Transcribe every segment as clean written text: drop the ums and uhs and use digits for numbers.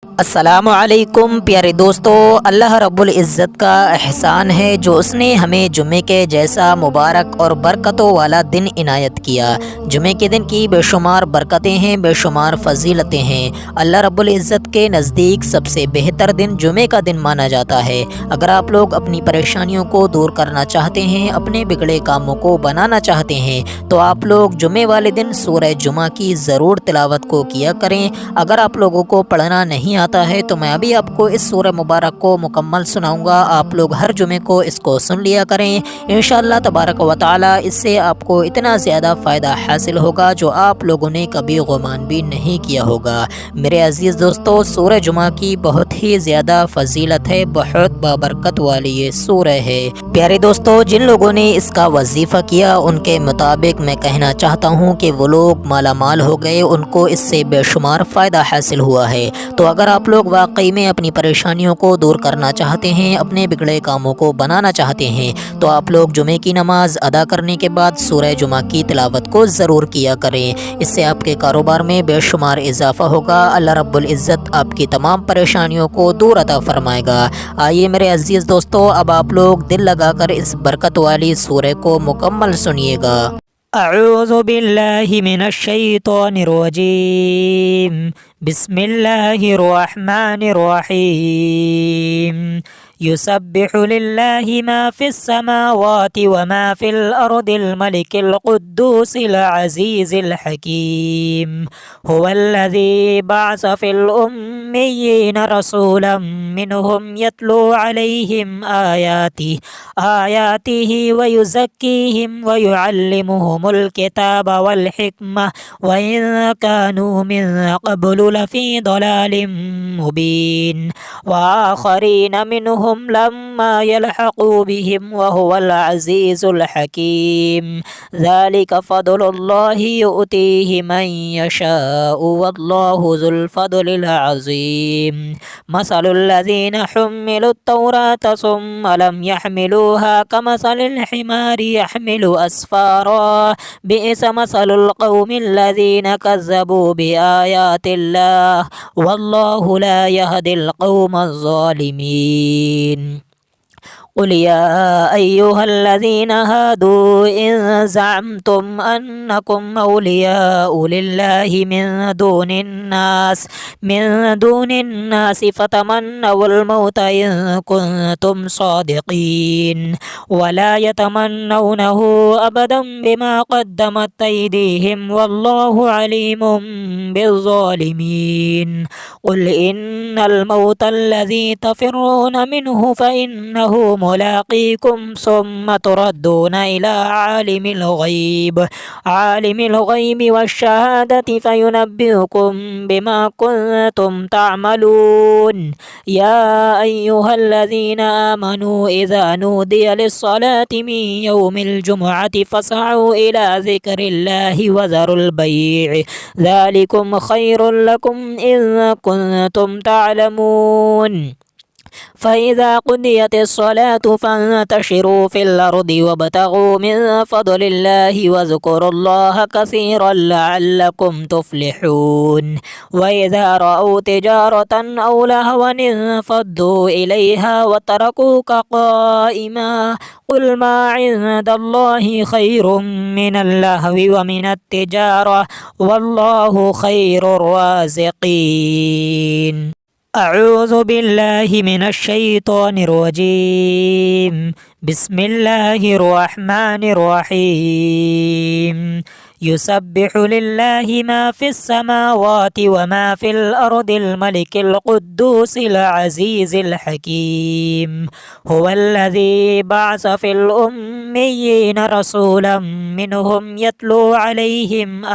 अस्सलामुअलैकुम प्यारे दोस्तों, अल्लाह रब्बुल इज़्ज़त का एहसान है जो उसने हमें जुमे के जैसा मुबारक और बरकतों वाला दिन इनायत किया। जुमे के दिन की बेशुमार बरकतें हैं, बेशुमार फ़जीलतें हैं। अल्लाह रब्बुल इज़्ज़त के नज़दीक सबसे बेहतर दिन जुमे का दिन माना जाता है। अगर आप लोग अपनी परेशानियों को दूर करना चाहते हैं, अपने बिगड़े कामों को बनाना चाहते हैं, तो आप लोग जुमे वाले दिन सूरह जुमा की ज़रूर तिलावत को किया करें। अगर आप लोगों को पढ़ना नहीं आता है तो मैं अभी आपको इस सूरह मुबारक को मुकम्मल सुनाऊंगा। आप लोग हर जुमे को इसको सुन लिया करें। इंशाअल्लाह तबारक व तआला इससे आपको इतना ज़्यादा फ़ायदा हासिल होगा जो आप लोगों ने कभी गुमान भी नहीं किया होगा। मेरे अज़ीज़ दोस्तों, सूरह जुमा की बहुत ही ज़्यादा फजीलत है, बहुत बाबरकत वाली ये सूरह है। प्यारे दोस्तों, जिन लोगों ने इसका वजीफ़ा किया उनके मुताबिक मैं कहना चाहता हूँ कि वो लोग माला माल हो गए, उनको इससे बेशुमार फ़ायदा हासिल हुआ है। तो अगर आप लोग वाकई में अपनी परेशानियों को दूर करना चाहते हैं, अपने बिगड़े कामों को बनाना चाहते हैं, तो आप लोग जुमे की नमाज़ अदा करने के बाद सूरह जुमा की तिलावत को ज़रूर किया करें। इससे आपके कारोबार में बेशुमार इजाफ़ा होगा। अल्लाह रब्बुल इज़्ज़त आपकी तमाम परेशानियों को दूर अता फ़रमाएगा। आइए मेरे अज़ीज़ दोस्तों, अब आप लोग दिल लगाकर इस बरकत वाली सूरह को मुकम्मल सुनिएगा। अऊज़ु बिल्लाहि मिनश शैतानिर रजीम। बिस्मिल्लाहिर रहमानिर रहीम। युसब्बिहु लिल्लाहि मा फिस समावाति व मा फिल अर्दिल मलिकिल कुद्दूसिल अज़ीज़िल हकीम। हुवल्लज़ी बअस फिल उम्मिय्यीन रसूलन मिनहुम यत्लू अलैहिम आयातिही व युज़क्कीहिम व युअल्लिमुहुमुल किताब वल हिकमह व इन कानू मिन क़ब्लु लफ़ी ज़लालिम मुबीन व आख़रीन मिनहुम लम्मा यल्हक़ू बिहिम व हुवल अज़ीज़ुल हकीम। ज़ालिका फ़ज़्लुल्लाहि युअतीहि मन यशाअु वल्लाहु ज़ुल फ़ज़्लिल अज़ीम। मसलुल लज़ीना हुम्मिलुत तौरात सुम्मा लम यहमिलूहा कमसलिल हिमारि यहमिलु अस्फ़ारा बिइस मसलुल क़ौमिल लज़ीना कज़्ज़बू बिआयातिल्लाह वल्लाहु ला यहदिल क़ौमज़ ज़ालिमीन। क़ुल या अय्युहल्लज़ीना हादू इन ज़अमतुम अन्नकुम औलियाउ लिल्लाहि मिन दूनिन्नास फ़तमन्नवुल मौता इन कुन्तुम सादिक़ीन वला यतमन्नौनहु अबदन बिमा क़द्दमत अयदीहिम वल्लाहु अलीमुम बिज़्ज़ालिमीन। क़ुल इन्नल मौतल्लज़ी तफ़िर्रून मिन्हु फ़इन्नहु मुलाक़ीकुम सुम्मा तुरद्दून इला आलिमिल ग़ैबि वश्शहादति फ़युनब्बिउकुम बिमा कुन्तुम तअमलून। या अय्युहल्लज़ीना आमनू इज़ा नूदिया लिस्सलाति मिन यौमिल जुमुअति फ़स्अऊ इला ज़िक्रिल्लाहि व ज़रुल बैअ ज़ालिकुम ख़ैरुल लकुम इन कुन्तुम तअलमून। फ़इज़ा क़ुदियतिस्सलातु फ़ंतशिरू फ़िल अर्दि वब्तग़ू मिन फ़ज़लिल्लाहि वज़्कुरुल्लाह कसीरन लअल्लकुम तुफ़्लिहून। वइज़ा रअऊ तिजारतन औ लहवन इंफ़द्दू इलैहा वतरकूक क़ाइमा क़ुल मा इन्दल्लाहि ख़ैरुम मिनल लहवी व मिनत तिजारह वल्लाहु ख़ैरुर राज़िक़ीन। अऊज़ु बिल्लाहि मिनश शैतानिर रजीम। बिस्मिल्लाहिर रहमानिर रहीम। युसब्बिहु लिल्लाहि मा फिस समावाति व मा फिल अर्दिल मलिकिल कुद्दूसिल अज़ीज़िल हकीम। हुवल्लज़ी बअस फिल उम्मिय्यीन रसूलन मिनहुम यत्लू अलैहिम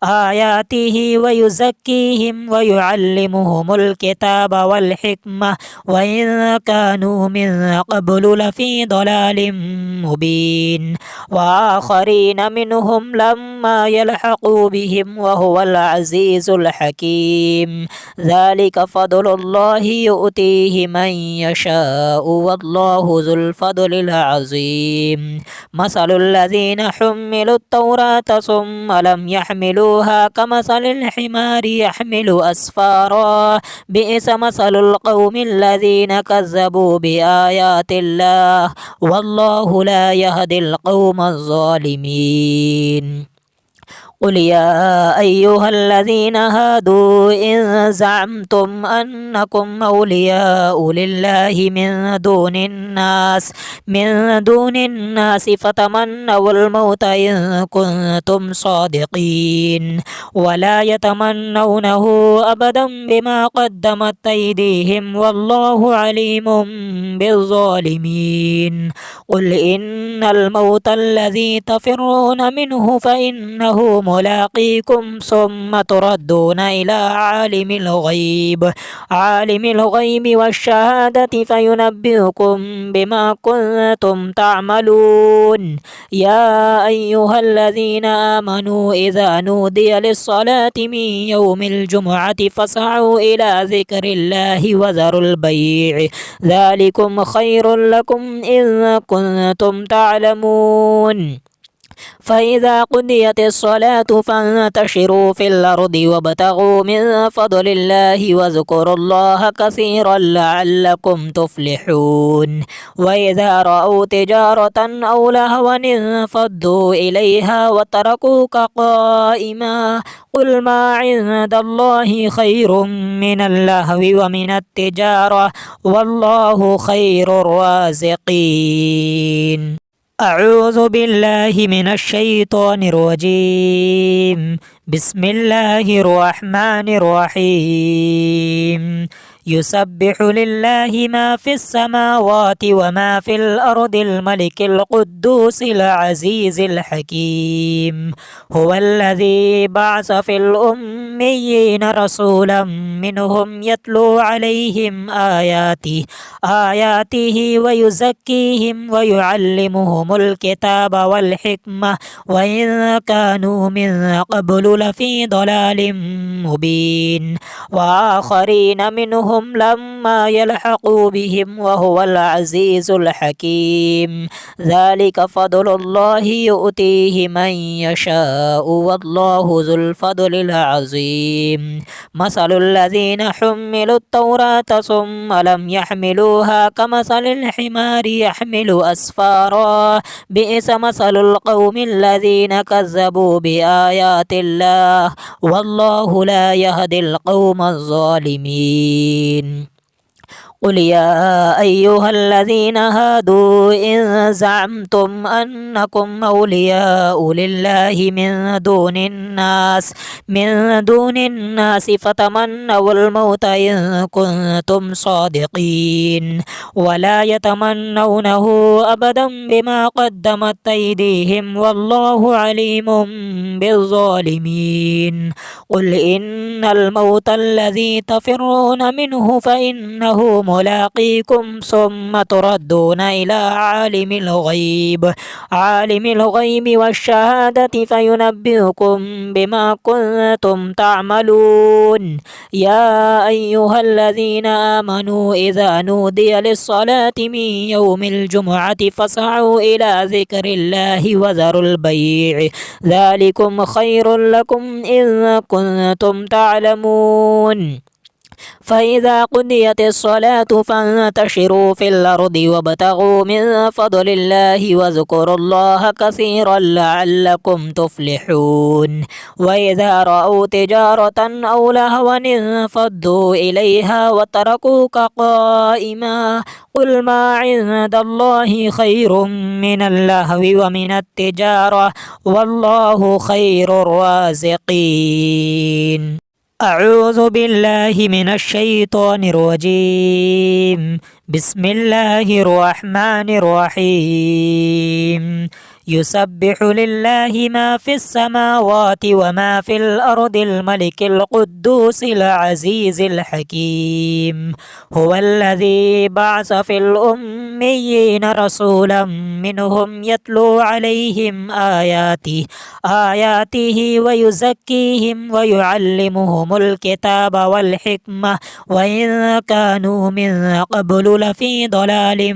आयातिही व युज़क्कीहिम व युअल्लिमुहुमुल किताब वल हिकमह व इन कानू मिन क़ब्लु लफ़ी ज़लालिम मुबीन व आख़रीन मिनहुम منهم لما يلحقوا بهم وهو العزيز الحكيم ذلك فضل الله يؤتيه من يشاء والله ذو الفضل العظيم مثل الذين حملوا التوراة ثم لم يحملوها كمثل الحمار يحمل أسفارا بئس مثل القوم الذين كذبوا بآيات الله والله لا يهدي القوم الظالمين قل يا أيها الذين هادوا إن زعمتم أنكم أولياء لله من دون الناس فتمنوا الموت إن كنتم صادقين ولا يتمنونه أبدا بما قدمت أيديهم والله عليم بالظالمين قل إن الموت الذي تفرون منه فإنه ملاقيكم ثم تردون إلى عالم الغيب والشهادة فينبئكم بما كنتم تعملون يا أيها الذين آمنوا إذا نودي للصلاة من يوم الجمعة فاسعوا إلى ذكر الله وذروا البيع ذلكم خير لكم إن كنتم تعلمون فإذا قضيت الصلاة فانتشروا في الأرض وابتغوا من فضل الله واذكروا الله كثيرا لعلكم تفلحون وإذا رأوا تجارة أو لهوا انفضوا إليها وتركوك قائما قل ما عند الله خير من اللهو ومن التجارة والله خير الرازقين أعوذ بالله من الشيطان الرجيم بسم الله الرحمن الرحيم يسبح لله ما في السماوات وما في الأرض الملك القدوس العزيز الحكيم هو الذي بعث في الأميين رسولا منهم يتلو عليهم آياته ويزكيهم ويعلمهم الكتاب والحكمة وإن كانوا من قبل لفي ضلال مبين وآخرين منهم لما يلحقوا بهم وهو العزيز الحكيم ذلك فضل الله يؤتيه من يشاء والله ذو الفضل العظيم مثل الذين حملوا التوراة ثم لم يحملوها كمثل الحمار يحمل أسفارا بئس مثل القوم الذين كذبوا بآيات الله والله لا يهدي القوم الظالمين قل يا أيها الذين هادوا إن زعمتم أنكم أولياء لله من دون الناس فتمنوا الموت إن كنتم صادقين ولا يتمنونه أبدا بما قدمت أيديهم والله عليم بالظالمين قل إن الموت الذي تفرون منه فإنه ملاقيكم ثم تردون إلى عالم الغيب والشهادة فينبئكم بما كنتم تعملون يا أيها الذين آمنوا إذا نودي للصلاة من يوم الجمعة فاسعوا إلى ذكر الله وذروا البيع ذلكم خير لكم إن كنتم تعلمون فإذا قضيت الصلاة فانتشروا في الأرض وابتغوا من فضل الله واذكروا الله كثيرا لعلكم تفلحون وإذا رأوا تجارة أو لهوا انفضوا إليها وتركوك قائما قل ما عند الله خير من اللهو ومن التجارة والله خير الرازقين أعوذ بالله من الشيطان الرجيم بسم الله الرحمن الرحيم يسبح لله ما في السماوات وما في الأرض الملك القدوس العزيز الحكيم. هو الذي بعث في الأميين رسولا منهم يتلو عليهم آياته ويزكيهم ويعلمهم الكتاب والحكمة وإن كانوا من قبل لفي ضلال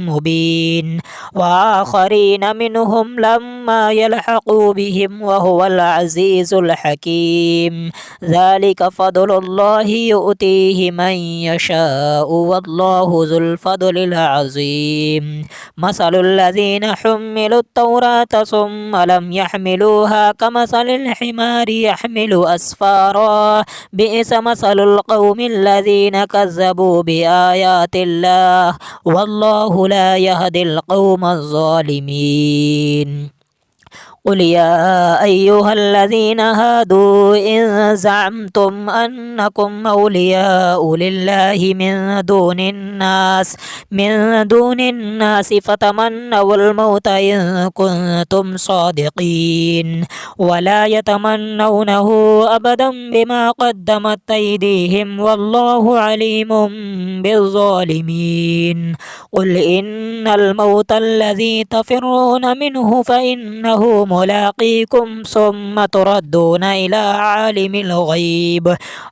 مبين. وآخرين منهم لما يلحقوا بهم وهو العزيز الحكيم. ذلك فضل الله يؤتيه من يشاء والله ذو الفضل العظيم. مثل الذين حملوا التوراة ثم لم يحملوها كمثل الحمار يحمل أسفارا بئس مثل القوم الذين كذبوا بآيات الله والله لا يهدي القوم الظالمين. قل يا أيها الذين هادوا إن زعمتم أنكم أولياء لله من دون الناس فتمنوا الموت إن كنتم صادقين ولا يتمنونه أبدا بما قدمت أيديهم والله عليم بالظالمين. قل إن الموت الذي تفرون منه فإنه ملاقيكم ثم تردون إلى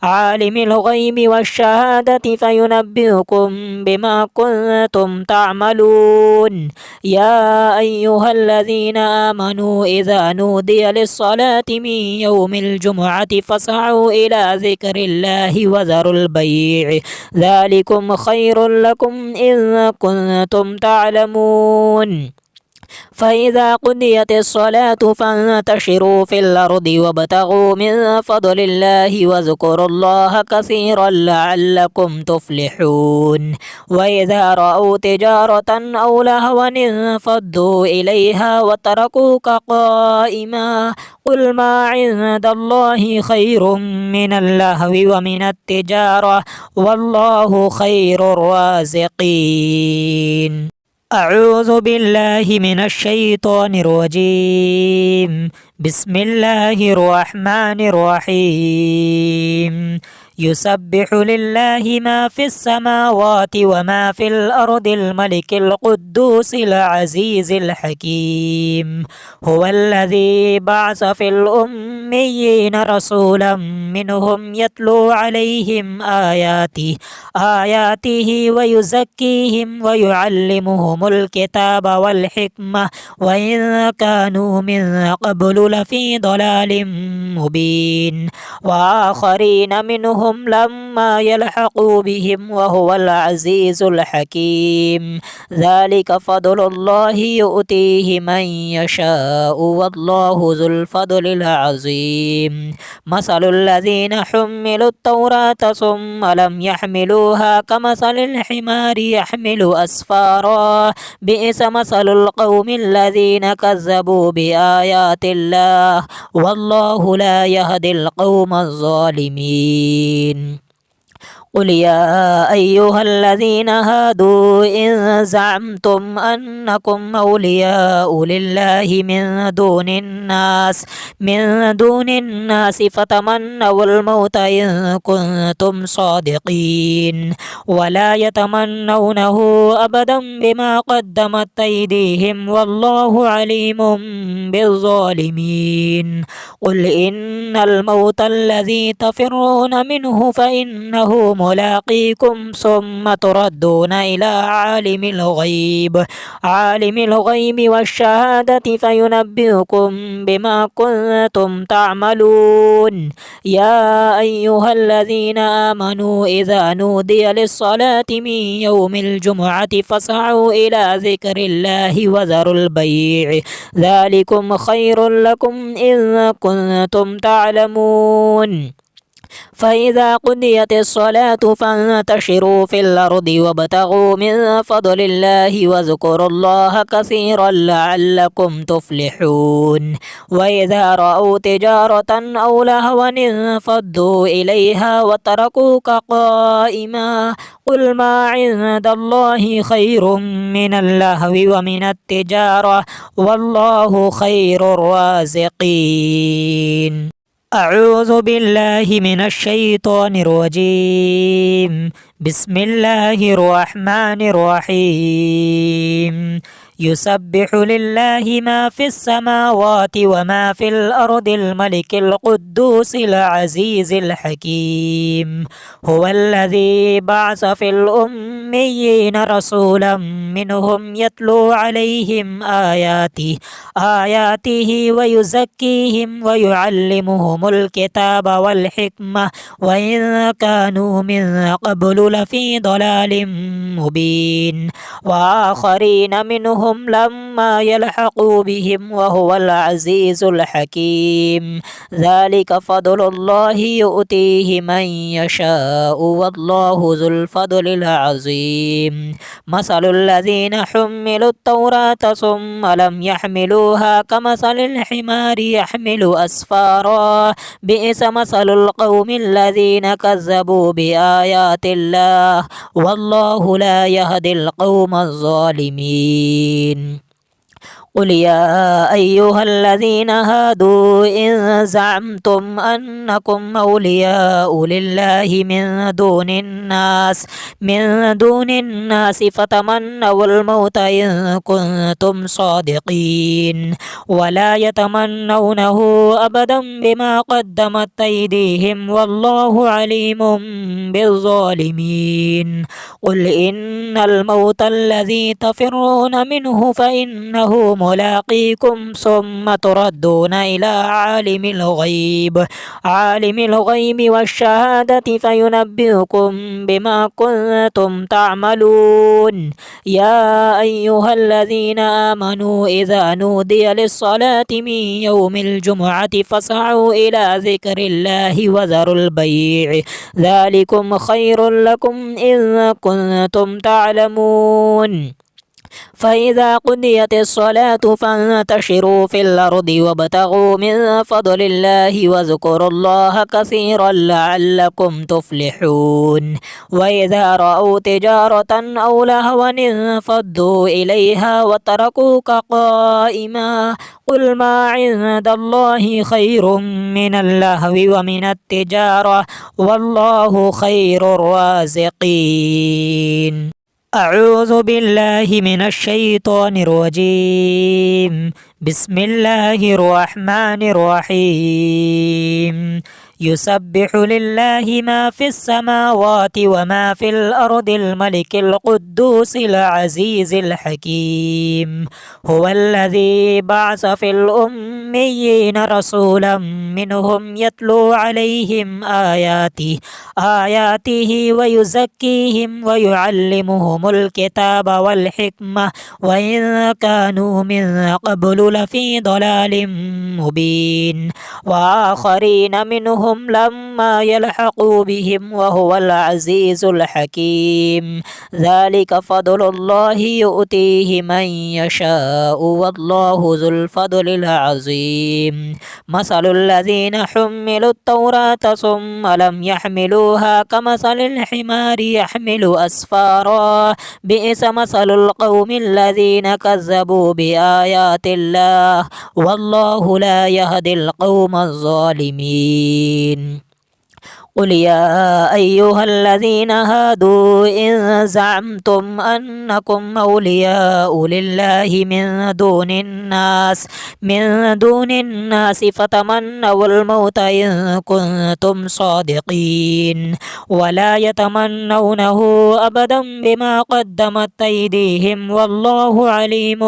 عالم الغيب والشهادة فينبئكم بما كنتم تعملون. يا أيها الذين آمنوا إذا نودي للصلاة من يوم الجمعة فاسعوا إلى ذكر الله وذروا البيع ذلكم خير لكم إن كنتم تعلمون. فإذا قضيت الصلاة فانتشروا في الأرض وابتغوا من فضل الله واذكروا الله كثيرا لعلكم تفلحون. وإذا رأوا تجارة أو لهوا انفضوا إليها وتركوك قائما قل ما عند الله خير من اللهو ومن التجارة والله خير الرازقين. أعوذ بالله من الشيطان الرجيم. بسم الله الرحمن الرحيم. يسبح لله ما في السماوات وما في الأرض الملك القدوس العزيز الحكيم. هو الذي بعث في الأميين رسولا منهم يتلو عليهم آياته ويزكيهم ويعلمهم الكتاب والحكمة وإن كانوا من قبل لفي ضلال مبين. وآخرين منهم لما يلحقوا بهم وهو العزيز الحكيم. ذلك فضل الله يؤتيه من يشاء والله ذو الفضل العظيم. مثل الذين حملوا التوراة ثم لم يحملوها كمثل الحمار يحمل أسفارا بئس مثل القوم الذين كذبوا بآيات الله والله لا يهدي القوم الظالمين. قل يا أيها الذين هادوا إن زعمتم أنكم أولياء لله من دون الناس فتمنوا الموت إن كنتم صادقين ولا يتمنونه أبدا بما قدمت أيديهم والله عليم بالظالمين. قل إن الموت الذي تفرون منه فإنه ملاقيكم ثم تردون إلى عالم الغيب والشهادة فينبئكم بما كنتم تعملون. يا أيها الذين آمنوا إذا نودي للصلاة من يوم الجمعة فاسعوا إلى ذكر الله وذروا البيع ذلكم خير لكم إن كنتم تعلمون. فإذا قضيت الصلاة فانتشروا في الأرض وابتغوا من فضل الله واذكروا الله كثيرا لعلكم تفلحون وإذا رأوا تجارة أو لهوا انفضوا إليها وتركوك قائما قل ما عند الله خير من اللهو ومن التجارة والله خير الرازقين. أعوذ بالله من الشيطان الرجيم. بسم الله الرحمن الرحيم. يسبح لله ما في السماوات وما في الأرض الملك القدوس العزيز الحكيم. هو الذي بعث في الأميين رسولا منهم يتلو عليهم آياته ويزكيهم ويعلمهم الكتاب والحكمة وإن كانوا من قبل لفي ضلال مبين وآخرين منهم لما يلحقوا بهم وهو العزيز الحكيم. ذلك فضل الله يؤتيه من يشاء والله ذو الفضل العظيم. مثل الذين حملوا التوراة ثم لم يحملوها كمثل الحمار يحمل أسفارا بئس مثل القوم الذين كذبوا بآيات الله والله لا يهدي القوم الظالمين. قل يا أيها الذين هادوا إن زعمتم أنكم أولياء لله من دون الناس فتمنوا الموت إن كنتم صادقين ولا يتمنونه أبدا بما قدمت أيديهم والله عليم بالظالمين. قل إن الموت الذي تفرون منه فإنه ملاقيكم ثم تردون إلى عالم الغيب والشهادة فينبئكم بما كنتم تعملون. يا أيها الذين آمنوا إذا نودي للصلاة من يوم الجمعة فاسعوا إلى ذكر الله وذروا البيع ذلكم خير لكم إن كنتم تعلمون. فإذا قضيت الصلاة فانتشروا في الأرض وابتغوا من فضل الله واذكروا الله كثيرا لعلكم تفلحون وإذا رأوا تجارة أو لهوا انفضوا إليها وتركوك قائما قل ما عند الله خير من اللهو ومن التجارة والله خير الرازقين. أعوذ بالله من الشيطان الرجيم. بسم الله الرحمن الرحيم. يسبح لله ما في السماوات وما في الأرض الملك القدوس العزيز الحكيم. هو الذي بعث في الأميين رسولا منهم يتلو عليهم آياته ويزكيهم ويعلمهم الكتاب والحكمة وإن كانوا من قبل لفي ضلال مبين وآخرين منهم لما يلحقوا بهم وهو العزيز الحكيم. ذلك فضل الله يؤتيه من يشاء والله ذو الفضل العظيم. مثل الذين حملوا التوراة ثم لم يحملوها كمثل الحمار يحمل أسفارا بئس مثل القوم الذين كذبوا بآيات الله والله لا يهدي القوم الظالمين. قل يا أيها الذين هادوا إن زعمتم أنكم أولياء لله من دون الناس فتمنوا الموت إن كنتم صادقين ولا يتمنونه أبدا بما قدمت أيديهم والله عليم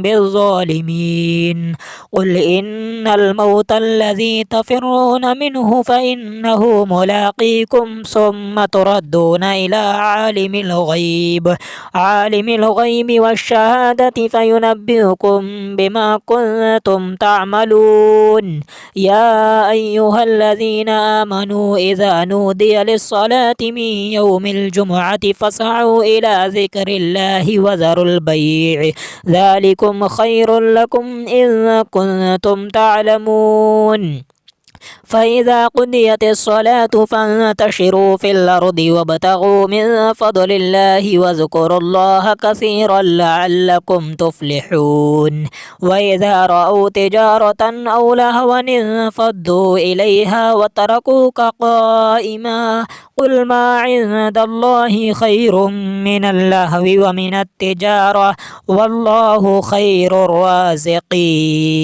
بالظالمين. قل إن الموت الذي تفرون منه فإنه ملاقيكم ثم تردون إلى عالم الغيب والشهادة فينبئكم بما كنتم تعملون. يا أيها الذين آمنوا إذا نودي للصلاة من يوم الجمعة فاسعوا إلى ذكر الله وذروا البيع ذلكم خير لكم إن كنتم تعلمون. فإذا قضيت الصلاة فانتشروا في الأرض وابتغوا من فضل الله واذكروا الله كثيرا لعلكم تفلحون. وإذا رأوا تجارة أو لهوا انفضوا إليها وتركوك قائما قل ما عند الله خير من اللهو ومن التجارة والله خير الرازقين.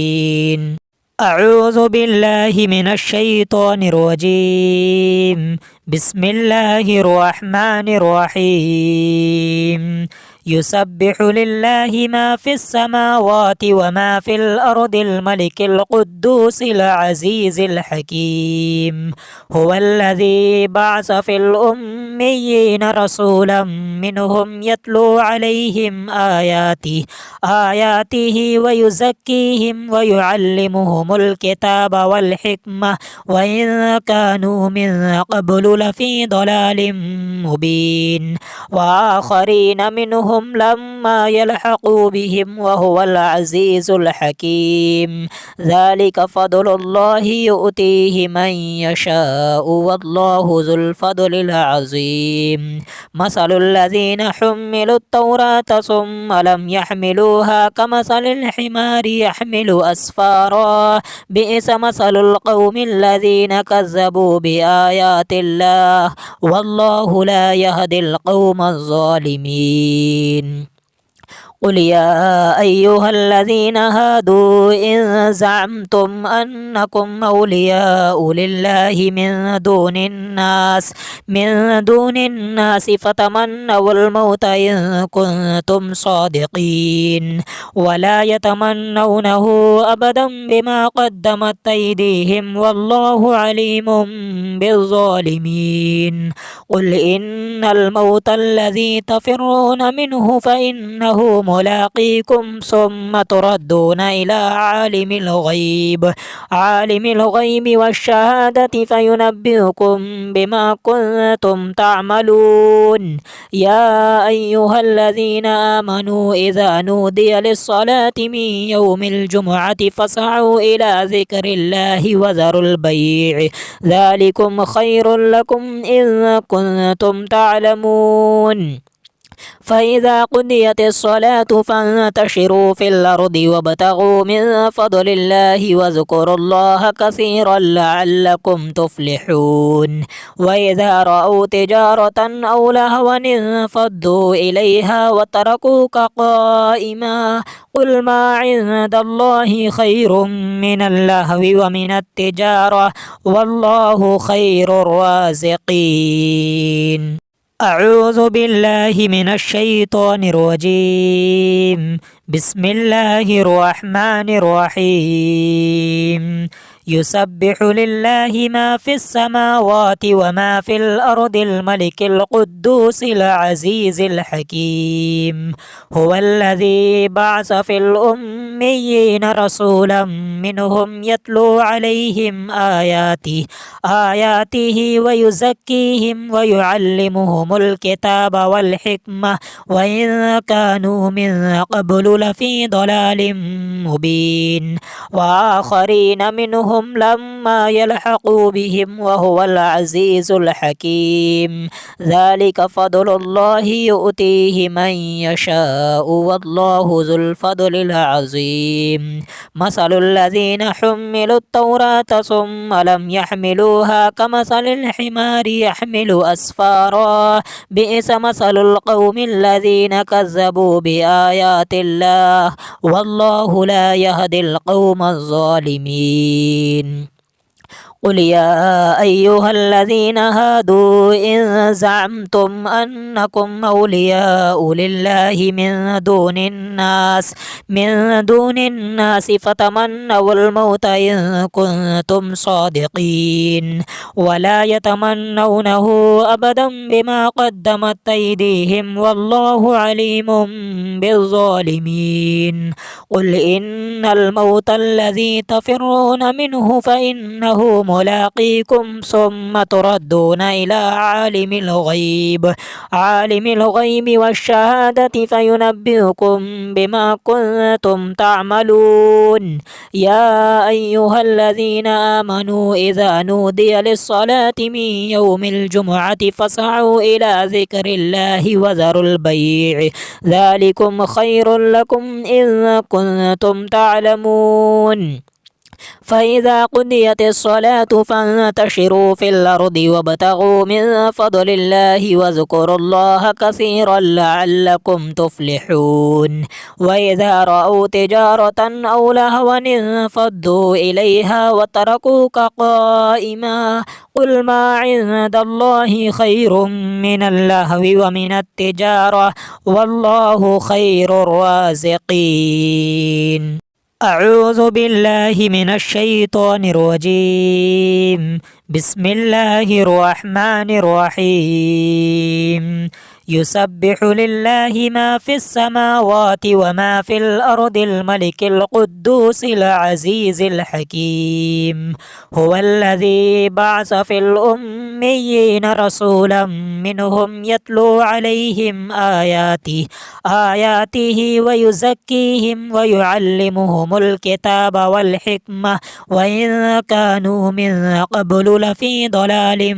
أعوذ بالله من الشيطان الرجيم. بسم الله الرحمن الرحيم. يسبح لله ما في السماوات وما في الأرض الملك القدوس العزيز الحكيم. هو الذي بعث في الأميين رسولا منهم يتلو عليهم آياته ويزكيهم ويعلمهم الكتاب والحكمة وإن كانوا من قبل لفي ضلال مبين. وآخرين منهم لما يلحقوا بهم وهو العزيز الحكيم. ذلك فضل الله يؤتيه من يشاء والله ذو الفضل العظيم. مثل الذين حملوا التوراة ثم لم يحملوها كمثل الحمار يحمل أسفارا بئس مثل القوم الذين كذبوا بآيات الله والله لا يهدي القوم الظالمين. قل يا أيها الذين هادوا إن زعمتم أنكم أولياء لله من دون الناس فتمنوا الموت إن كنتم صادقين ولا يتمنونه أبدا بما قدمت أيديهم والله عليم بالظالمين. قل إن الموت الذي تفرون منه فإنه ملاقيكم ثم تردون إلى عالم الغيب والشهادة فينبئكم بما كنتم تعملون. يا أيها الذين آمنوا إذا نودي للصلاة من يوم الجمعة فاسعوا إلى ذكر الله وذروا البيع ذلكم خير لكم إن كنتم تعلمون. فإذا قضيت الصلاة فانتشروا في الأرض وابتغوا من فضل الله واذكروا الله كثيرا لعلكم تفلحون. وإذا رأوا تجارة أو لهوا انفضوا إليها وتركوك قائما قل ما عند الله خير من اللهو ومن التجارة والله خير الرازقين. أعوذ بالله من الشيطان الرجيم. بسم الله الرحمن الرحيم. يسبح لله ما في السماوات وما في الأرض الملك القدوس العزيز الحكيم. هو الذي بعث في الأميين رسولا منهم يتلو عليهم آياته ويزكيهم ويعلمهم الكتاب والحكمة وإن كانوا من قبل لفي ضلال مبين. وآخرين منهم لما يلحقوا بهم وهو العزيز الحكيم. ذلك فضل الله يؤتيه من يشاء والله ذو الفضل العظيم. مثل الذين حملوا التوراة ثم لم يحملوها كمثل الحمار يحمل أسفارا بئس مثل القوم الذين كذبوا بآيات الله والله لا يهدي القوم الظالمين. قل يا أيها الذين هادوا إن زعمتم أنكم أولياء لله من دون الناس فتمنوا الموت إن كنتم صادقين ولا يتمنونه أبدا بما قدمت أيديهم والله عليم بالظالمين. قل إن الموت الذي تفرون منه فإنه ملاقيكم ثم تردون إلى عالم الغيب والشهادة فينبئكم بما كنتم تعملون. يا أيها الذين آمنوا إذا نودي للصلاة من يوم الجمعة فاسعوا إلى ذكر الله وذروا البيع ذلكم خير لكم إن كنتم تعلمون. فإذا قضيت الصلاة فانتشروا في الأرض وابتغوا من فضل الله واذكروا الله كثيرا لعلكم تفلحون. وإذا رأوا تجارة أو لهوا انفضوا إليها وتركوك قائما قل ما عند الله خير من اللهو ومن التجارة والله خير الرازقين. أعوذ بالله من الشيطان الرجيم. بسم الله الرحمن الرحيم. يسبح لله ما في السماوات وما في الأرض الملك القدوس العزيز الحكيم. هو الذي بعث في الأميين رسولا منهم يتلو عليهم آياته ويزكيهم ويعلمهم الكتاب والحكمة وإن كانوا من قبل لفي ضلال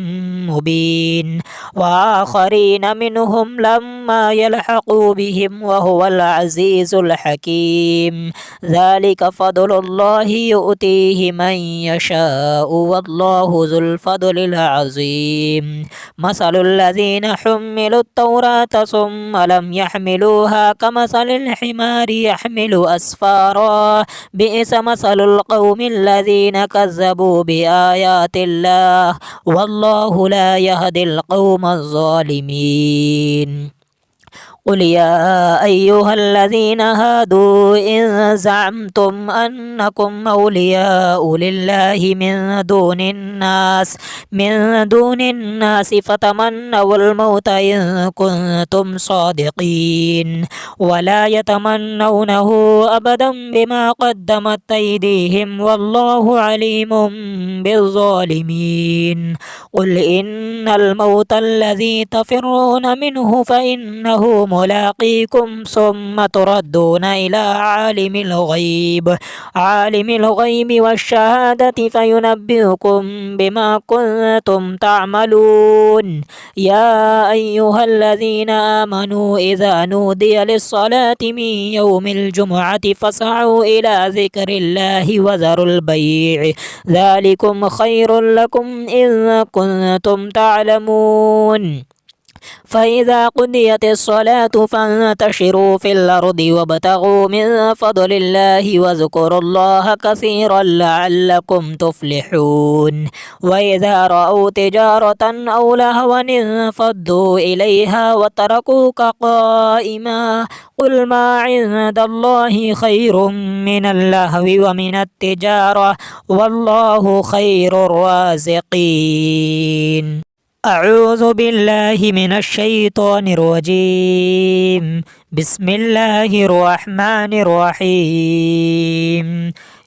مبين. وآخرين منهم لما يلحقوا بهم وهو العزيز الحكيم. ذلك فضل الله يؤتيه من يشاء والله ذو الفضل العظيم. مثل الذين حملوا التوراة ثم لم يحملوها كمثل الحمار يحمل أسفارا بئس مثل القوم الذين كذبوا بآيات الله والله لا يهدي القوم الظالمين. قل يا أيها الذين هادوا إن زعمتم أنكم أولياء لله من دون الناس فتمنوا الموت إن كنتم صادقين ولا يتمنونه أبدا بما قدمت أيديهم والله عليم بالظالمين. قل إن الموت الذي تفرون منه فإنه ملاقيكم ثم تردون إلى عالم الغيب والشهادة فينبئكم بما كنتم تعملون. يا أيها الذين آمنوا إذا نودي للصلاة من يوم الجمعة فاسعوا إلى ذكر الله وذروا البيع ذلكم خير لكم إن كنتم تعلمون. فإذا قضيت الصلاة فانتشروا في الأرض وابتغوا من فضل الله واذكروا الله كثيرا لعلكم تفلحون. وإذا رأوا تجارة أو لهوا انفضوا إليها وتركوك قائما قل ما عند الله خير من اللهو ومن التجارة والله خير الرازقين. أعوذ بالله من الشيطان الرجيم. بسم الله الرحمن الرحيم.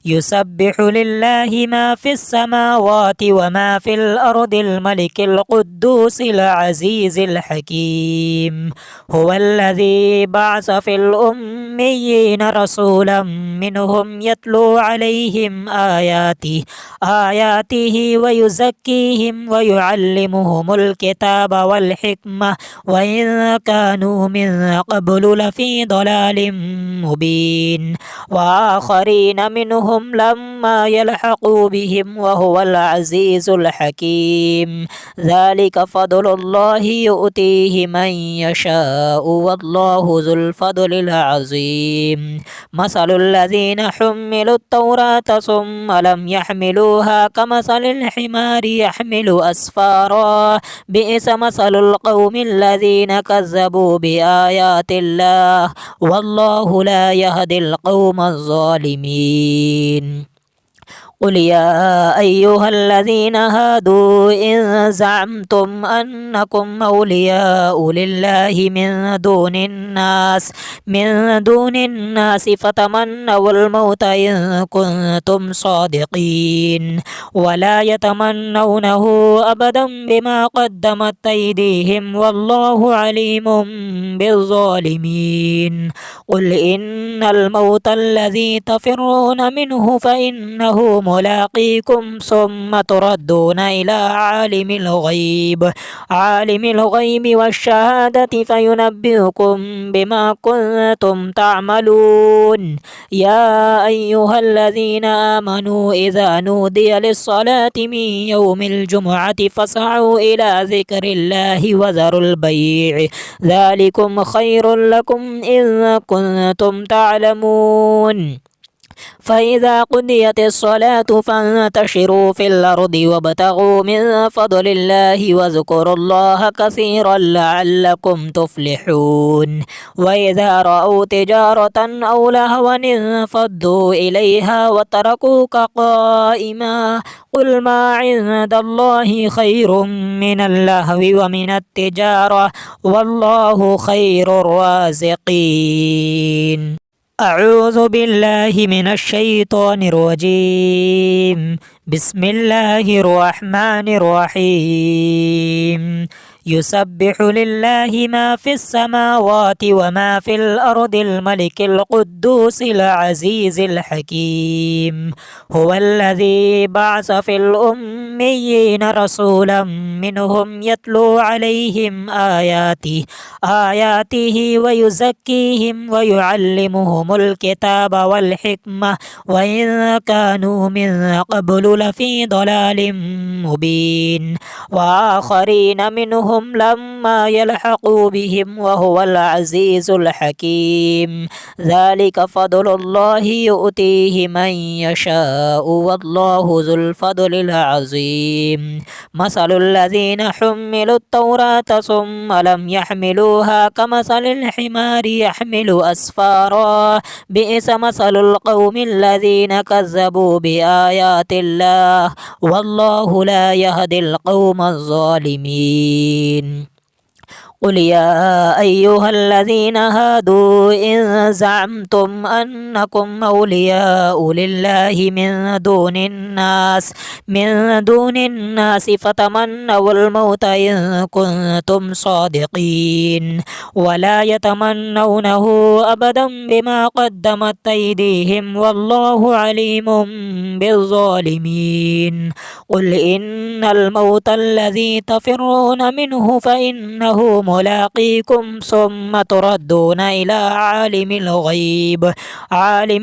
يسبح لله ما في السماوات وما في الأرض الملك القدوس العزيز الحكيم. هو الذي بعث في الأميين رسولا منهم يتلو عليهم آياته ويزكيهم ويعلمهم الكتاب والحكمة وإن كانوا من قبل لفي ضلال مبين. وآخرين منهم منهم لما يلحقوا بهم وهو العزيز الحكيم ذلك فضل الله يؤتيه من يشاء والله ذو الفضل العظيم مثل الذين حملوا التوراة ثم لم يحملوها كمثل الحمار يحمل أسفارا بئس مثل القوم الذين كذبوا بآيات الله والله لا يهدي القوم الظالمين قل يا أيها الذين هادوا إن زعمتم أنكم أولياء لله من دون الناس فتمنوا الموت إن كنتم صادقين ولا يتمنونه أبدا بما قدمت أيديهم والله عليم بالظالمين قل إن الموت الذي تفرون منه فإنه ملاقيكم ثم تردون إلى عالم الغيب والشهادة فينبئكم بما كنتم تعملون يا أيها الذين آمنوا إذا نودي للصلاة من يوم الجمعة فاسعوا إلى ذكر الله وذروا البيع ذلكم خير لكم إن كنتم تعلمون فإذا قضيت الصلاة فانتشروا في الأرض وابتغوا من فضل الله واذكروا الله كثيرا لعلكم تفلحون وإذا رأوا تجارة أو لهوا انفضوا إليها وتركوك قائما قل ما عند الله خير من اللهو ومن التجارة والله خير الرازقين أعوذ بالله من الشيطان الرجيم بسم الله الرحمن الرحيم يسبح لله ما في السماوات وما في الأرض الملك القدوس العزيز الحكيم هو الذي بعث في الأميين رسولا منهم يتلو عليهم آياته ويزكيهم ويعلمهم الكتاب والحكمة وإن كانوا من قبل لفي ضلال مبين وآخرين منهم لما يلحقوا بهم وهو العزيز الحكيم ذلك فضل الله يؤتيه من يشاء والله ذو الفضل العظيم مثل الذين حملوا التوراة ثم لم يحملوها كمثل الحمار يحمل أسفارا بئس مثل القوم الذين كذبوا بآيات الله والله لا يهدي القوم الظالمين قل يا أيها الذين هادوا إن زعمتم أنكم أولياء لله من دون الناس فتمنوا الموت إن كنتم صادقين ولا يتمنونه أبدا بما قدمت أيديهم والله عليم بالظالمين قل إن الموت الذي تفرون منه فإنه ملاقيكم ثم تردون إلى عالم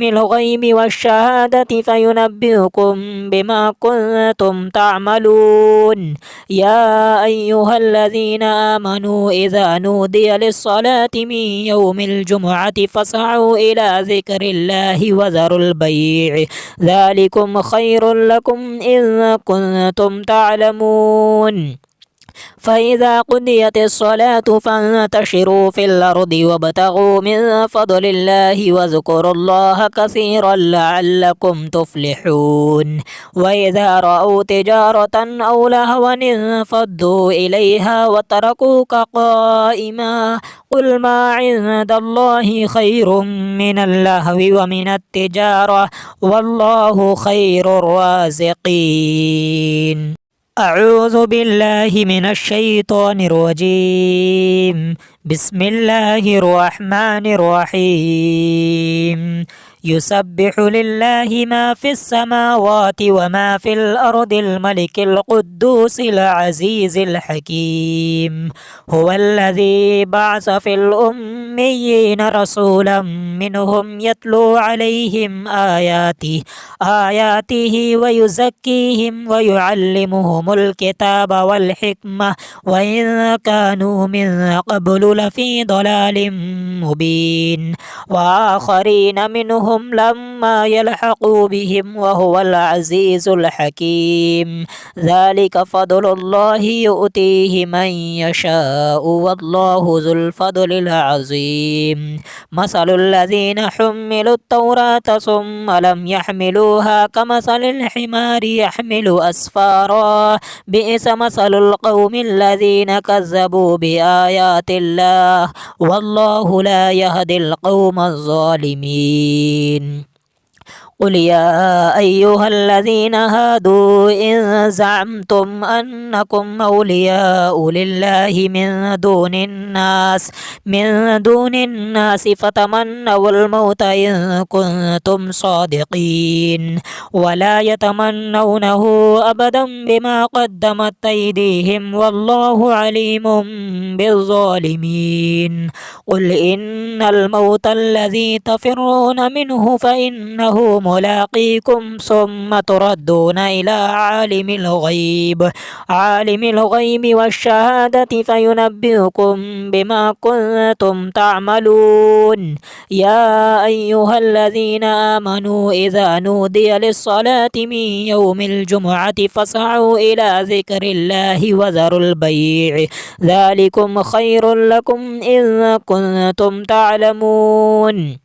الغيب والشهادة فينبئكم بما كنتم تعملون يا أيها الذين آمنوا إذا نودي للصلاة من يوم الجمعة فاسعوا إلى ذكر الله وذروا البيع ذلكم خير لكم إن كنتم تعلمون فإذا قضيت الصلاة فانتشروا في الأرض وابتغوا من فضل الله واذكروا الله كثيرا لعلكم تفلحون وإذا رأوا تجارة أو لهوا انفضوا إليها وتركوك قائما قل ما عند الله خير من اللهو ومن التجارة والله خير الرازقين أعوذ بالله من الشيطان الرجيم بسم الله الرحمن الرحيم يسبح لله ما في السماوات وما في الأرض الملك القدوس العزيز الحكيم. هو الذي بعث في الأميين رسولا منهم يتلو عليهم آياته ويزكيهم ويعلمهم الكتاب والحكمة وإن كانوا من قبل لفي ضلال مبين. وآخرين منهم لما يلحقوا بهم وهو العزيز الحكيم. ذلك فضل الله يؤتيه من يشاء والله ذو الفضل العظيم. مثل الذين حملوا التوراة ثم لم يحملوها كمثل الحمار يحمل أسفارا بئس مثل القوم الذين كذبوا بآيات الله والله لا يهدي القوم الظالمين. قل يا أيها الذين هادوا إن زعمتم أنكم أولياء لله من دون الناس فتمنوا الموت إن كنتم صادقين ولا يتمنونه أبدا بما قدمت أيديهم والله عليم بالظالمين. قل إن الموت الذي تفرون منه فإنه ملاقيكم ثم تردون إلى عالم الغيب والشهادة فينبئكم بما كنتم تعملون. يا أيها الذين آمنوا إذا نودي للصلاة من يوم الجمعة فاسعوا إلى ذكر الله وذروا البيع ذلكم خير لكم إن كنتم تعلمون.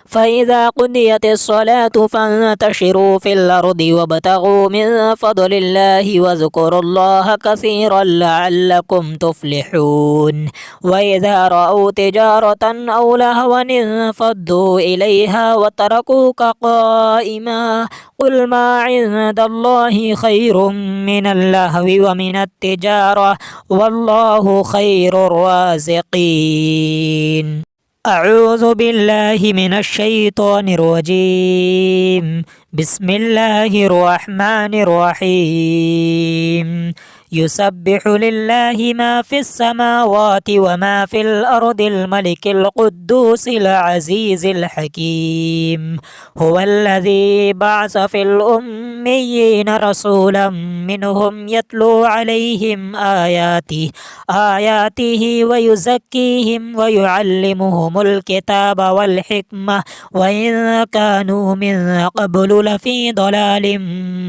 فإذا قضيت الصلاة فانتشروا في الأرض وابتغوا من فضل الله واذكروا الله كثيرا لعلكم تفلحون. وإذا رأوا تجارة أو لهوا انفضوا إليها وتركوك قائما قل ما عند الله خير من اللهو ومن التجارة والله خير الرازقين. أعوذ بالله من الشيطان الرجيم. بسم الله الرحمن الرحيم. يسبح لله ما في السماوات وما في الأرض الملك القدوس العزيز الحكيم. هو الذي بعث في الأميين رسولا منهم يتلو عليهم آياته ويزكيهم ويعلمهم الكتاب والحكمة وإن كانوا من قبل لفي ضلال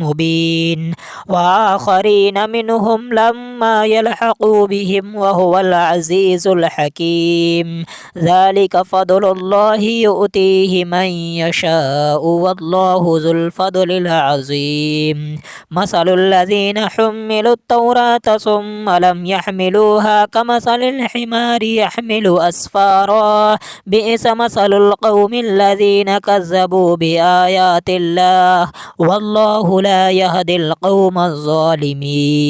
مبين. وآخرين منهم لما يلحقوا بهم وهو العزيز الحكيم. ذلك فضل الله يؤتيه من يشاء والله ذو الفضل العظيم. مثل الذين حملوا التوراة ثم لم يحملوها كمثل الحمار يحمل أسفارا بئس مثل القوم الذين كذبوا بآيات الله والله لا يهدي القوم الظالمين.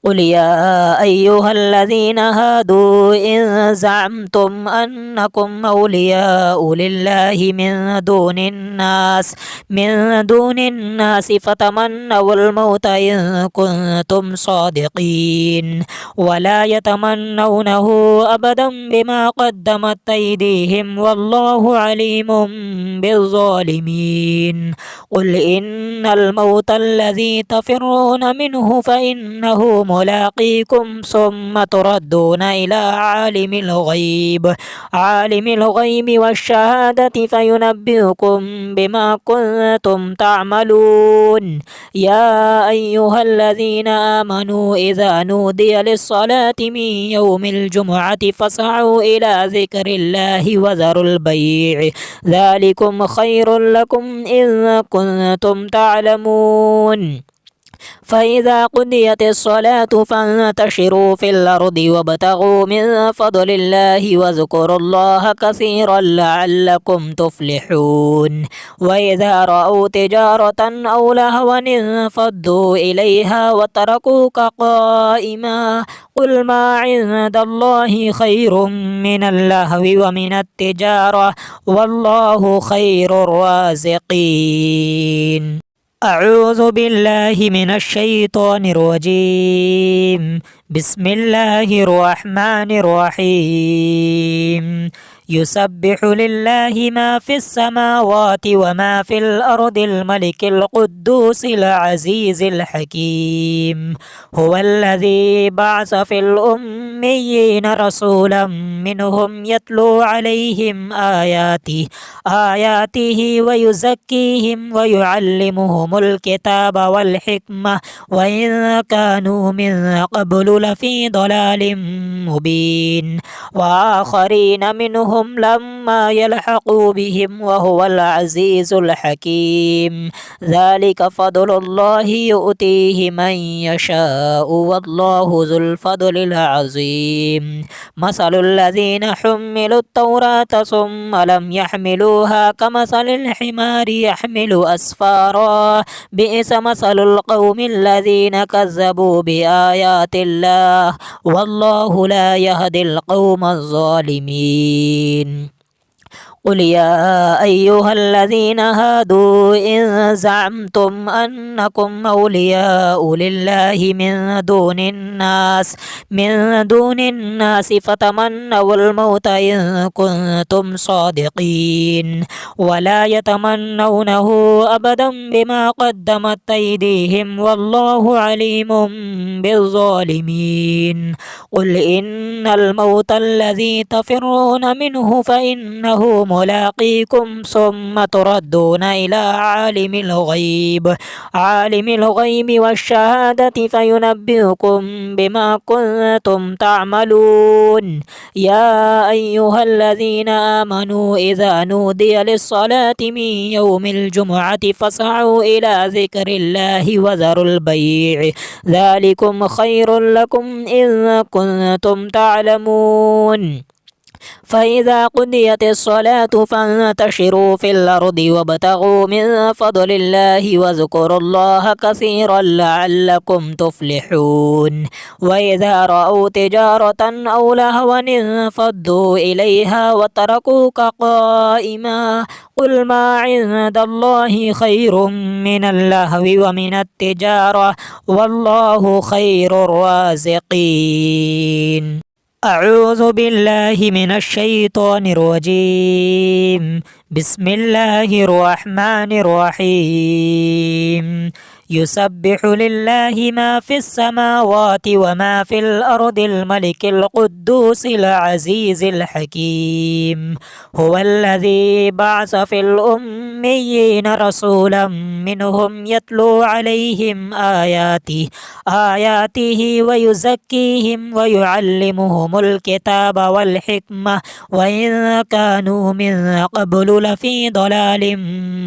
قل يا أيها الذين هادوا إن زعمتم أنكم أولياء لله من دون الناس فتمنوا الموت إن كنتم صادقين ولا يتمنونه أبدا بما قدمت أيديهم والله عليم بالظالمين. قل إن الموت الذي تفرون منه فإنه ملاقيكم ثم تردون إلى عالم الغيب والشهادة فينبئكم بما كنتم تعملون. يا أيها الذين آمنوا إذا نودي للصلاة من يوم الجمعة فاسعوا إلى ذكر الله وذروا البيع ذلكم خير لكم إن كنتم تعلمون. فإذا قضيت الصلاة فانتشروا في الأرض وابتغوا من فضل الله واذكروا الله كثيرا لعلكم تفلحون وإذا رأوا تجارة أو لهوا انفضوا إليها وتركوك قائما قل ما عند الله خير من اللهو ومن التجارة والله خير الرازقين. أعوذ بالله من الشيطان الرجيم. بسم الله الرحمن الرحيم. يسبح لله ما في السماوات وما في الأرض الملك القدوس العزيز الحكيم. هو الذي بعث في الأميين رسولا منهم يتلو عليهم آياته ويزكيهم ويعلمهم الكتاب والحكمة وإن كانوا من قبل لفي ضلال مبين وآخرين منهم لما يلحقوا بهم وهو العزيز الحكيم. ذلك فضل الله يؤتيه من يشاء والله ذو الفضل العظيم. مثل الذين حملوا التوراة ثم لم يحملوها كمثل الحمار يحمل أسفارا بئس مثل القوم الذين كذبوا بآيات الله والله لا يهدي القوم الظالمين. قل يا أيها الذين هادوا إن زعمتم أنكم أولياء لله من دون الناس فتمنوا الموت إن كنتم صادقين ولا يتمنونه أبدا بما قدمت أيديهم والله عليم بالظالمين. قل إن الموت الذي تفرون منه فإنه ملاقيكم ثم تردون إلى عالم الغيب والشهادة فينبئكم بما كنتم تعملون. يا أيها الذين آمنوا إذا نودي للصلاة من يوم الجمعة فاسعوا إلى ذكر الله وذروا البيع ذلكم خير لكم إن كنتم تعلمون. فإذا قضيت الصلاة فانتشروا في الأرض وابتغوا من فضل الله واذكروا الله كثيرا لعلكم تفلحون وإذا رأوا تجارة أو لهوا انفضوا إليها وتركوك قائما قل ما عند الله خير من اللهو ومن التجارة والله خير الرازقين. أعوذ بالله من الشيطان الرجيم. بسم الله الرحمن الرحيم. يسبح لله ما في السماوات وما في الأرض الملك القدوس العزيز الحكيم. هو الذي بعث في الأميين رسولا منهم يتلو عليهم آياته ويزكيهم ويعلمهم الكتاب والحكمة وإن كانوا من قبل لفي ضلال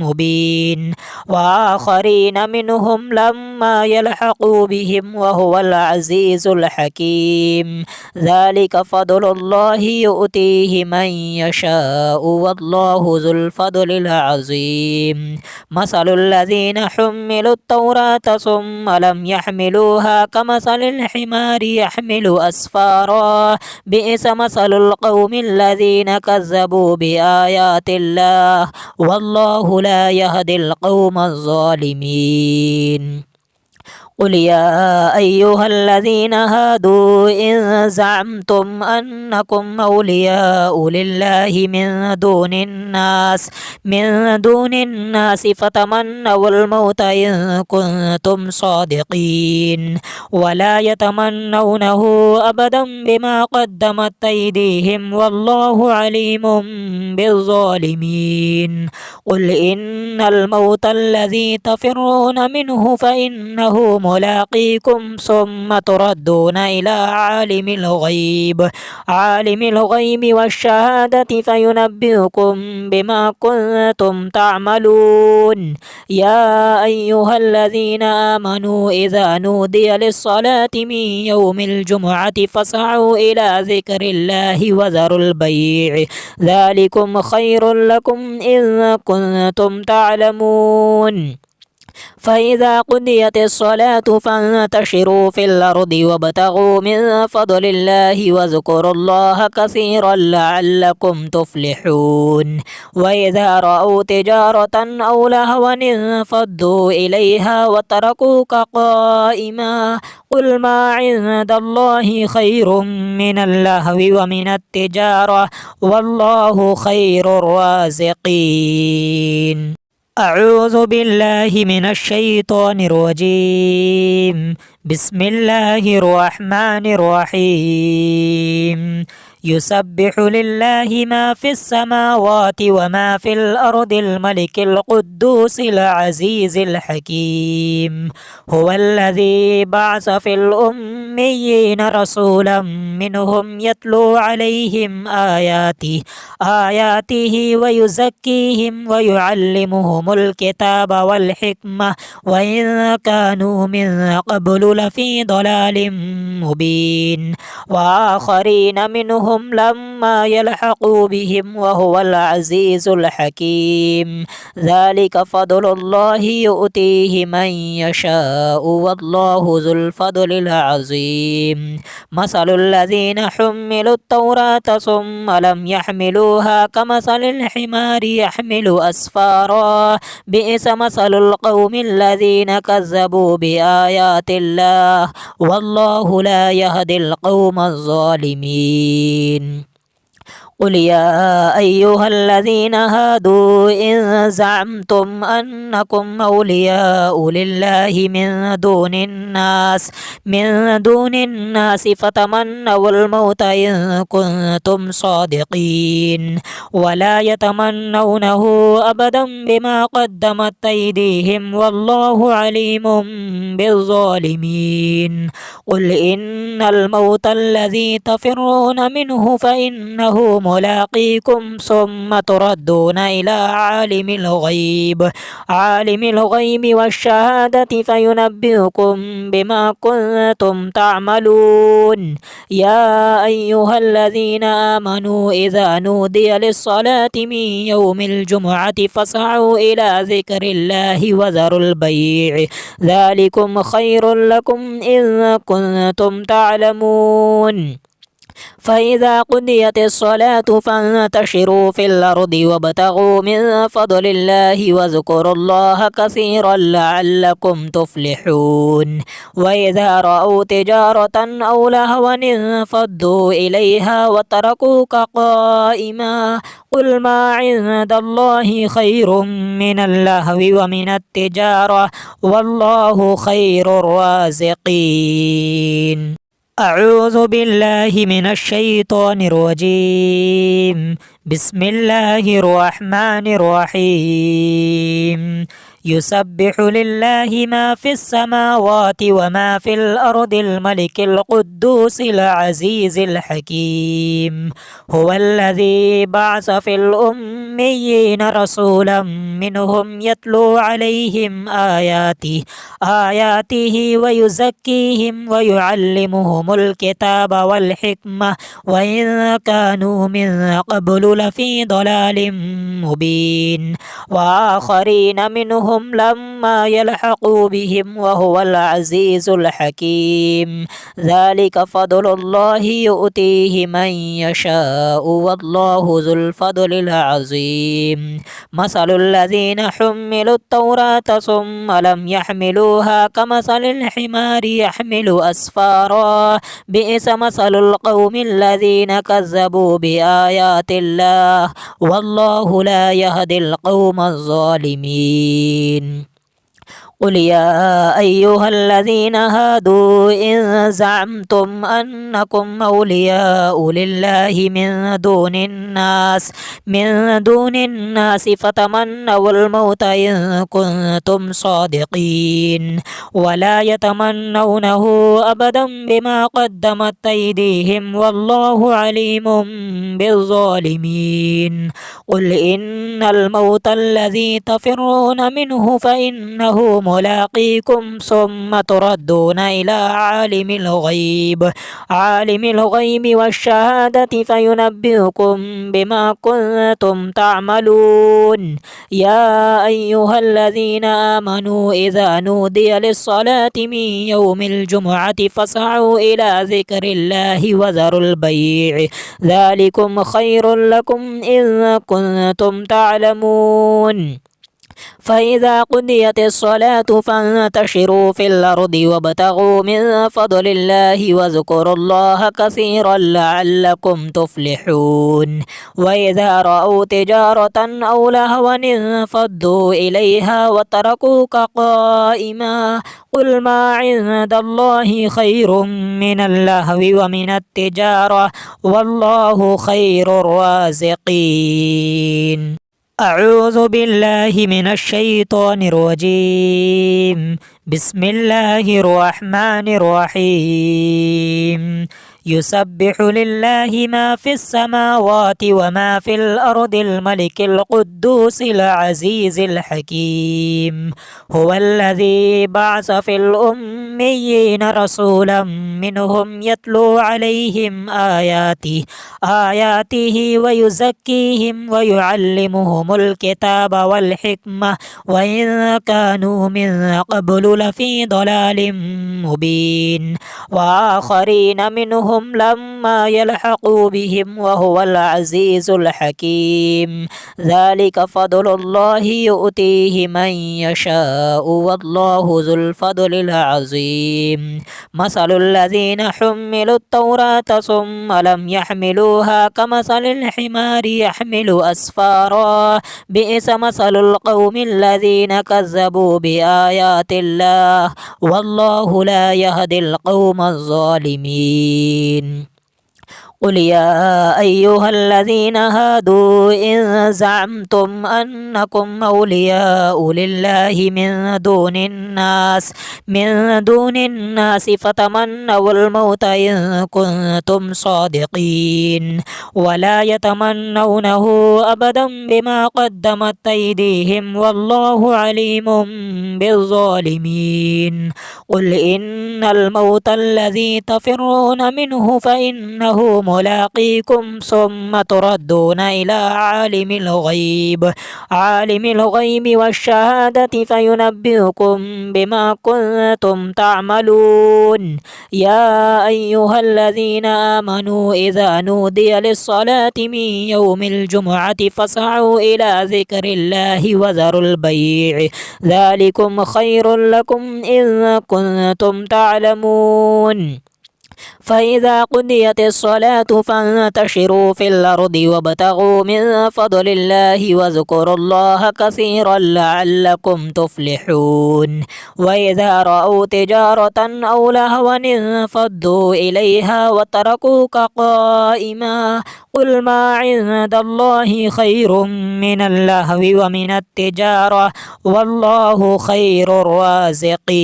مبين وآخرين منهم لما يلحقوا بهم وهو العزيز الحكيم. ذلك فضل الله يؤتيه من يشاء والله ذو الفضل العظيم. مثل الذين حملوا التوراة ثم لم يحملوها كمثل الحمار يحمل أسفارا بئس مثل القوم الذين كذبوا بآيات الله والله لا يهدي القوم الظالمين. قل يا أيها الذين هادوا إن زعمتم أنكم أولياء لله من دون الناس فتمنوا الموت إن كنتم صادقين ولا يتمنونه أبدا بما قدمت أيديهم والله عليم بالظالمين. قل إن الموت الذي تفرون منه فإنه ملاقيكم ثم تردون إلى عالم الغيب والشهادة فينبئكم بما كنتم تعملون. يا أيها الذين آمنوا إذا نودي للصلاة من يوم الجمعة فاسعوا إلى ذكر الله وذروا البيع ذلكم خير لكم إن كنتم تعلمون. فإذا قضيت الصلاة فانتشروا في الأرض وابتغوا من فضل الله واذكروا الله كثيرا لعلكم تفلحون. وإذا رأوا تجارة أو لهوا انفضوا إليها وتركوك قائما قل ما عند الله خير من اللهو ومن التجارة والله خير الرازقين. أعوذ بالله من الشيطان الرجيم. بسم الله الرحمن الرحيم. يسبح لله ما في السماوات وما في الأرض الملك القدوس العزيز الحكيم. هو الذي بعث في الأميين رسولا منهم يتلو عليهم آياته ويزكيهم ويعلمهم الكتاب والحكمة وإن كانوا من قبل لفي ضلال مبين. وآخرين منهم لما يلحقوا بهم وهو العزيز الحكيم. ذلك فضل الله يؤتيه من يشاء والله ذو الفضل العظيم. مثل الذين حملوا التوراة ثم لم يحملوها كمثل الحمار يحمل أسفارا بئس مثل القوم الذين كذبوا بآيات الله والله لا يهدي القوم الظالمين. قل يا أيها الذين هادوا إن زعمتم أنكم أولياء لله من دون الناس فتمنوا الموت إن كنتم صادقين ولا يتمنونه أبدا بما قدمت أيديهم والله عليم بالظالمين. قل إن الموت الذي تفرون منه فإنه ملاقيكم ثم تردون إلى عالم الغيب والشهادة فينبئكم بما كنتم تعملون. يا أيها الذين آمنوا إذا نودي للصلاة من يوم الجمعة فاسعوا إلى ذكر الله وذروا البيع ذلكم خير لكم إن كنتم تعلمون. فإذا قضيت الصلاة فانتشروا في الأرض وابتغوا من فضل الله واذكروا الله كثيرا لعلكم تفلحون. وإذا رأوا تجارة أو لهوا انفضوا إليها وتركوك قائما قل ما عند الله خير من اللهو ومن التجارة والله خير الرازقين. أعوذ بالله من الشيطان الرجيم. بسم الله الرحمن الرحيم. يسبح لله ما في السماوات وما في الأرض الملك القدوس العزيز الحكيم. هو الذي بعث في الأميين رسولا منهم يتلو عليهم آياته ويزكيهم ويعلمهم الكتاب والحكمة وإن كانوا من قبل لفي ضلال مبين. وآخرين منهم لما يلحقوا بهم وهو العزيز الحكيم. ذلك فضل الله يؤتيه من يشاء والله ذو الفضل العظيم. مثل الذين حملوا التوراة ثم لم يحملوها كمثل الحمار يحمل أسفارا بئس مثل القوم الذين كذبوا بآيات الله والله لا يهدي القوم الظالمين. قل يا أيها الذين هادوا إن زعمتم أنكم أولياء لله من دون الناس فتمنوا الموت إن كنتم صادقين ولا يتمنونه أبدا بما قدمت أيديهم والله عليم بالظالمين. قل إن الموت الذي تفرون منه فإنه ملاقيكم ثم تردون إلى عالم الغيب والشهادة فينبئكم بما كنتم تعملون. يا أيها الذين آمنوا إذا نودي للصلاة من يوم الجمعة فاسعوا إلى ذكر الله وذروا البيع ذلكم خير لكم إن كنتم تعلمون. فإذا قضيت الصلاة فانتشروا في الأرض وابتغوا من فضل الله واذكروا الله كثيرا لعلكم تفلحون. وإذا رأوا تجارة أو لهوا انفضوا إليها وتركوك قائما قل ما عند الله خير من اللهو ومن التجارة والله خير الرازقين. أعوذ بالله من الشيطان الرجيم. بسم الله الرحمن الرحيم. يسبح لله ما في السماوات وما في الأرض الملك القدوس العزيز الحكيم. هو الذي بعث في الأميين رسولا منهم يتلو عليهم آياته ويزكيهم ويعلمهم الكتاب والحكمة وإن كانوا من قبل لفي ضلال مبين. وآخرين منهم لما يلحقوا بهم وهو العزيز الحكيم. ذلك فضل الله يؤتيه من يشاء والله ذو الفضل العظيم. مثل الذين حملوا التوراة ثم لم يحملوها كمثل الحمار يحمل أسفارا بئس مثل القوم الذين كذبوا بآيات الله والله لا يهدي القوم الظالمين. قل يا أيها الذين هادوا إن زعمتم أنكم أولياء لله من دون الناس فتمنوا الموت إن كنتم صادقين ولا يتمنونه أبدا بما قدمت أيديهم والله عليم بالظالمين. قل إن الموت الذي تفرون منه فإنه ملاقيكم ثم تردون إلى عالم الغيب والشهادة فينبئكم بما كنتم تعملون. يا أيها الذين آمنوا إذا نودي للصلاة من يوم الجمعة فاسعوا إلى ذكر الله وذروا البيع ذلكم خير لكم إن كنتم تعلمون. فإذا قضيت الصلاة فانتشروا في الأرض وابتغوا من فضل الله واذكروا الله كثيرا لعلكم تفلحون. وإذا رأوا تجارة أو لهوا انفضوا إليها وتركوك قائما قل ما عند الله خير من اللهو ومن التجارة والله خير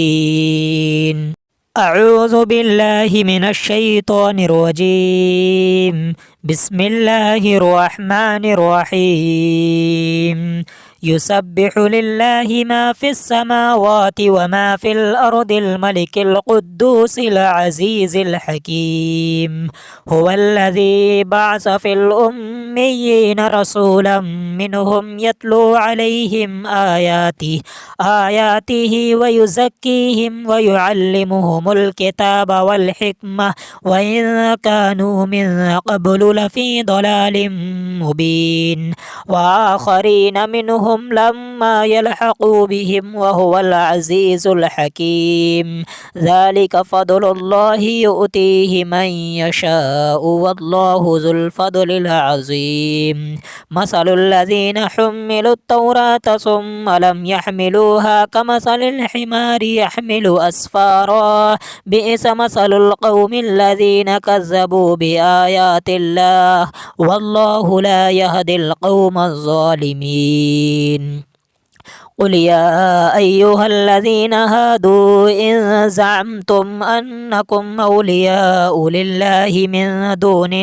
الرازقين. أعوذ بالله من الشيطان الرجيم. بسم الله الرحمن الرحيم. يسبح لله ما في السماوات وما في الأرض الملك القدوس العزيز الحكيم. هو الذي بعث في الأميين رسولا منهم يتلو عليهم آياته ويزكيهم ويعلمهم الكتاب والحكمة وإن كانوا من قبل لفي ضلال مبين. وآخرين منهم منهم لما يلحقوا بهم وهو العزيز الحكيم ذلك فضل الله يؤتيه من يشاء والله ذو الفضل العظيم مثل الذين حملوا التوراة ثم لم يحملوها كمثل الحمار يحمل أسفارا بئس مثل القوم الذين كذبوا بآيات الله والله لا يهدي القوم الظالمين قل يا أيها الذين هادوا إن زعمتم أنكم أولياء لله من دون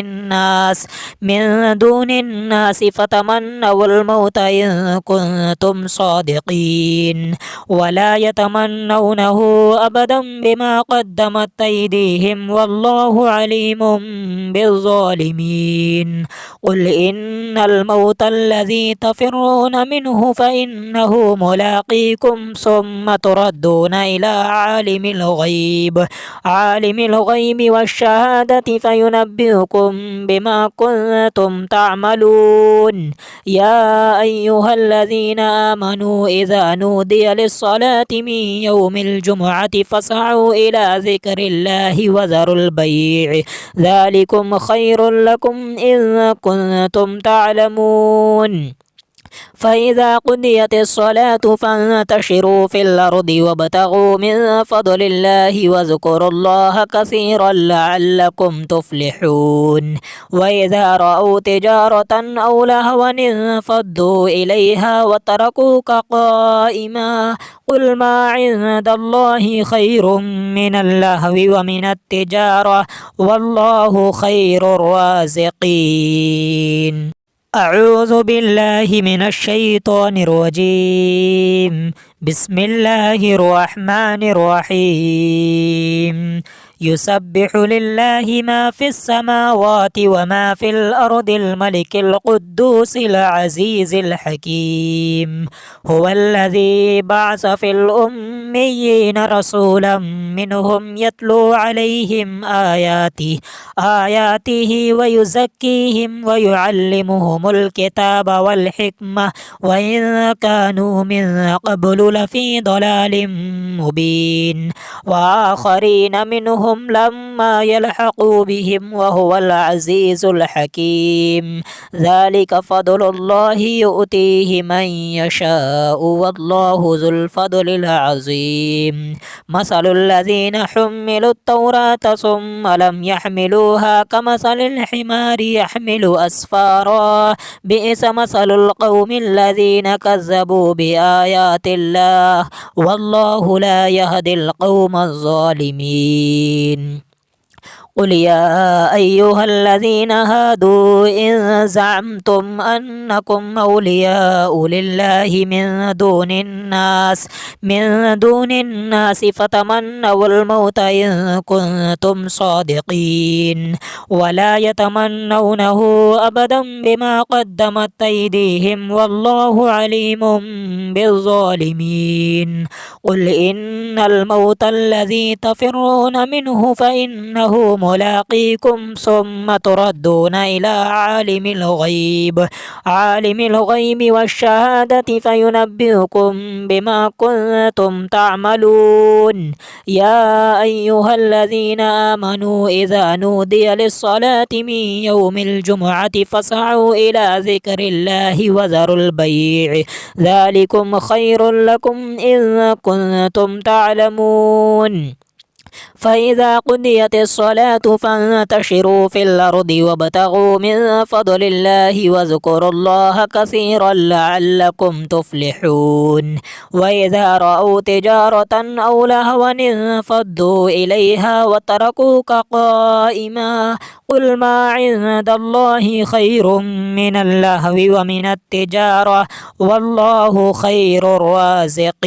الناس فتمنوا الموت إن كنتم صادقين ولا يتمنونه أبدا بما قدمت أيديهم والله عليم بالظالمين قل إن الموت الذي تفرون منه فإنه ملاقيكم ثم تردون إلى عالم الغيب والشهادة فينبئكم بما كنتم تعملون يا أيها الذين آمنوا إذا نودي للصلاة من يوم الجمعة فاسعوا إلى ذكر الله وذروا البيع ذلكم خير لكم إن كنتم تعلمون فإذا قضيت الصلاة فانتشروا في الأرض وابتغوا من فضل الله واذكروا الله كثيرا لعلكم تفلحون وإذا رأوا تجارة أو لهوا انفضوا إليها وتركوك قائما قل ما عند الله خير من اللهو ومن التجارة والله خير الرازقين أعوذ بالله من الشيطان الرجيم بسم الله الرحمن الرحيم يسبح لله ما في السماوات وما في الأرض الملك القدوس العزيز الحكيم هو الذي بعث في الأميين رسولا منهم يتلو عليهم آياته ويزكيهم ويعلمهم الكتاب والحكمة وإن كانوا من قبل لفي ضلال مبين وآخرين منهم لما يلحقوا بهم وهو العزيز الحكيم ذلك فضل الله يؤتيه من يشاء والله ذو الفضل العظيم مثل الذين حملوا التوراة ثم لم يحملوها كمثل الحمار يحمل أسفارا بئس مثل القوم الذين كذبوا بآيات الله والله لا يهدي القوم الظالمين قل يا أيها الذين هادوا إن زعمتم أنكم أولياء لله من دون الناس فتمنوا الموت إن كنتم صادقين ولا يتمنونه أبدا بما قدمت أيديهم والله عليم بالظالمين قل إن الموت الذي تفرون منه فإنه ملاقيكم ثم تردون إلى عالم الغيب والشهادة فينبئكم بما كنتم تعملون يا أيها الذين آمنوا إذا نودي للصلاة من يوم الجمعة فاسعوا إلى ذكر الله وذروا البيع ذلكم خير لكم إن كنتم تعلمون فإذا قضيت الصلاة فانتشروا في الأرض وابتغوا من فضل الله واذكروا الله كثيرا لعلكم تفلحون وإذا رأوا تجارة أو لهوا انفضوا إليها وتركوك قائما قل ما عند الله خير من اللهو ومن التجارة والله خير الرازقين